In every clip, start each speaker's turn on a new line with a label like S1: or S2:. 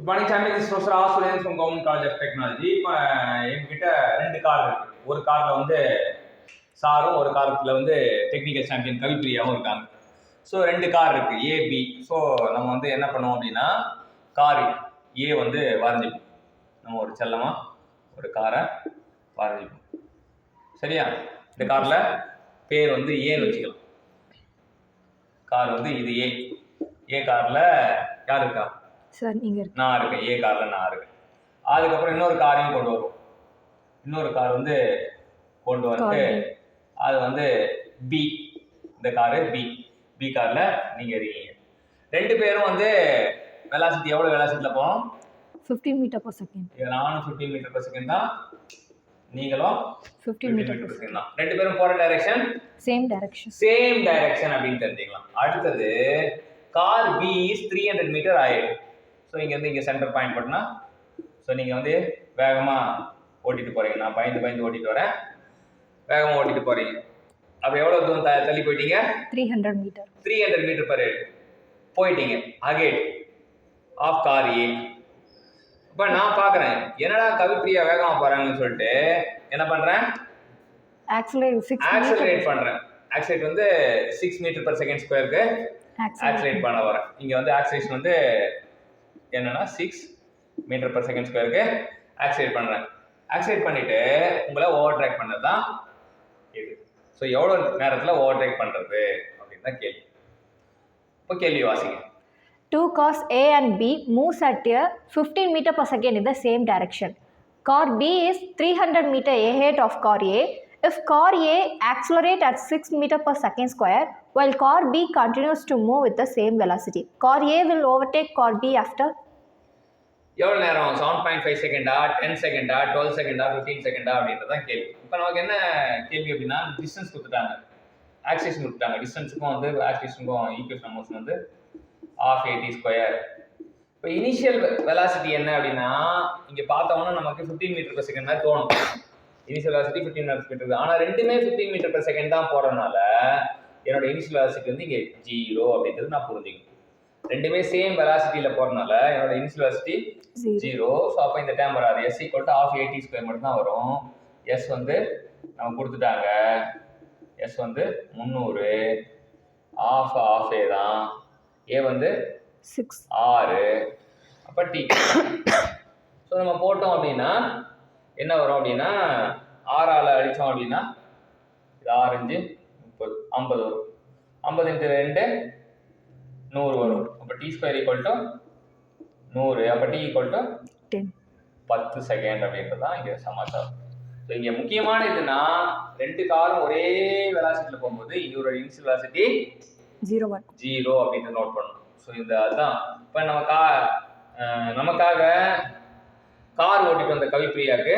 S1: Good morning, champion. This is Professor R. Suresh from Government College of Technology. இப்போ என்கிட்ட 2 car இருக்கு. ஒரு கார்ல வந்து சாரும் ஒரு கார்ல வந்து டெக்னிக்கல் சாம்பியன் கவிப்பிரியாவும் இருக்காங்க. ஸோ 2 கார் இருக்கு, ஏ பி. ஸோ நம்ம வந்து என்ன பண்ணுவோம் அப்படின்னா, கார் ஏ வந்து வரைஞ்சிப்போம். நம்ம ஒரு செல்லமா ஒரு காரை வரைஞ்சிப்போம். சரியா? இந்த கார்ல பேர் வந்து ஏன்னு வச்சுக்கலாம். கார் வந்து இது ஏ. ஏ கார்ல யார் இருக்கா?
S2: சார் நீங்க
S1: நான் இருக்கேன். ஏ கார்ல நான் இருக்கேன். அதுக்கப்புறம் இன்னொரு காரையும் கொண்டு வருவோம். இன்னொரு கார் வந்து கொண்டு வந்து அது வந்து பி. இந்த காரு பி. பி கார்ல நீங்க இருக்கீங்க. 2 பேரும் வந்து வெலாசிட்டி எவ்வளவு வெலாசிட்டில போறோம்?
S2: 15 மீட்டர் per second.
S1: நானும் 15 மீட்டர் per second தான், நீங்களும்
S2: 15 மீட்டர் per second
S1: தான். 2 பேரும் போற direction
S2: same direction.
S1: Same direction அப்படின்னு தெரிஞ்சுக்கலாம். அடுத்தது கார் பி இஸ் 300 மீட்டர் ஆயிடும். ஸோ இங்கேருந்து இங்கே சென்டர் பாயிண்ட் பண்ணா, ஸோ நீங்கள் வந்து வேகமாக ஓட்டிட்டு போகிறீங்க. நான் பயந்து ஓட்டிட்டு வரேன், வேகமாக ஓட்டிட்டு போகிறீங்க. அப்போ எவ்வளோ தூரம் தள்ளி போயிட்டீங்க?
S2: 300 மீட்டர்.
S1: 300 மீட்டர் பர் போயிட்டீங்க அகேட் ஆஃப் கார் ஏ. இப்போ நான் பார்க்குறேன், என்னடா கவிப்பிரியா வேகமாக போகிறாங்கன்னு சொல்லிட்டு என்ன பண்ணுறேன்? ஆக்சலரேட் பண்ணுறேன். ஆக்சலரேட் வந்து 6 மீட்டர் per second ஸ்கொயருக்கு ஆக்சலரேட் பண்ண வரேன். இங்கே வந்து ஆக்சலேஷன் வந்து என்னன்னா 6 மீட்டர் per second ஸ்கொயருக்கு ஆக்சலேட் பண்ணுறேன். ஆக்சலேட் பண்ணிட்டு உங்களை ஓவர்டேக் பண்ணது தான் இது. ஸோ எவ்வளோ நேரத்தில் ஓவர்டேக் பண்ணுறது அப்படின்னு தான் கேள்வி. இப்போ கேள்வி வாசிங்க.
S2: 2 cars A and B moves at a 15 meter per second in the same direction. Car B is 300 meter ahead of car A. If car A accelerates at 6 meter per second square, while car B continues to move with the same velocity, car A will overtake car B after
S1: எவ்வளோ நேரம்? 7.5 செகண்டா, 10 செகண்டா, 12 செகண்டா, 15 செகண்டா அப்படின்றது தான் கேள்வி. இப்போ நமக்கு என்ன கேள்வி அப்படின்னா, டிஸ்டன்ஸ் கொடுத்துட்டாங்க, ஆக்சிலேஷன் கொடுத்துட்டாங்க. டிஸ்டன்ஸுக்கும் வந்து ஆக்சிலேஷனுக்கும் ஈக்குவேஷன் மோஷன் வந்து ½ AT². இப்போ இனிஷியல் வெலாசிட்டி என்ன அப்படின்னா, இங்கே பார்த்தோம்னா நமக்கு 15 மீட்டர் per second மாதிரி தோணும். இனிஷியல் வெலாசிட்டி 15 மீட்டர், ஆனால் ரெண்டுமே 15 மீட்டர் per second தான் போகிறதுனால என்னோட இனிஷியல் வெலாசிட்டி வந்து இங்கே 0 அப்படின்றது நான் புரிஞ்சுக்கணும். ரெண்டுமே சேம் வெலாசிட்டியில் போகிறதுனால என்னோட இனிஷியல் வெலாசிட்டி 0. ஸோ அப்போ இந்த டைம் வராது. S = ½ AT² மட்டும் தான் வரும். S வந்து நம்ம கொடுத்துட்டாங்க. S வந்து 300, ½ A தான். A வந்து 6. அப்போ T. ஸோ நம்ம போட்டோம் அப்படின்னா என்ன வரும் அப்படின்னா, 6ஆல் அடித்தோம் அப்படின்னா இது 6 5 30 50 வரும். 50 × 2 100 வரும். அப்போ T² = 100. அப்போ T = 10 செகண்ட் அப்படின்றது தான் இங்கே சமாச்சாரம். ஸோ இங்கே முக்கியமான இதுனா, 2 காரும் ஒரே வெலாசிட்டியில் போகும்போது இதோட இனிஷியல் வெலாசிட்டி 0 அப்படின்ட்டு நோட் பண்ணணும். ஸோ இந்த அதுதான் இப்போ நமக்காக கார் ஓட்டிட்டு வந்த கவிப்பிரியாவுக்கு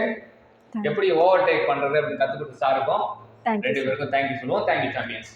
S1: எப்படி ஓவர்டேக் பண்ணுறது அப்படின்னு கற்றுக் கொடுத்து சாருக்கும் 2 பேருக்கும் தேங்க்யூ சொல்லுவோம். Thank you champions.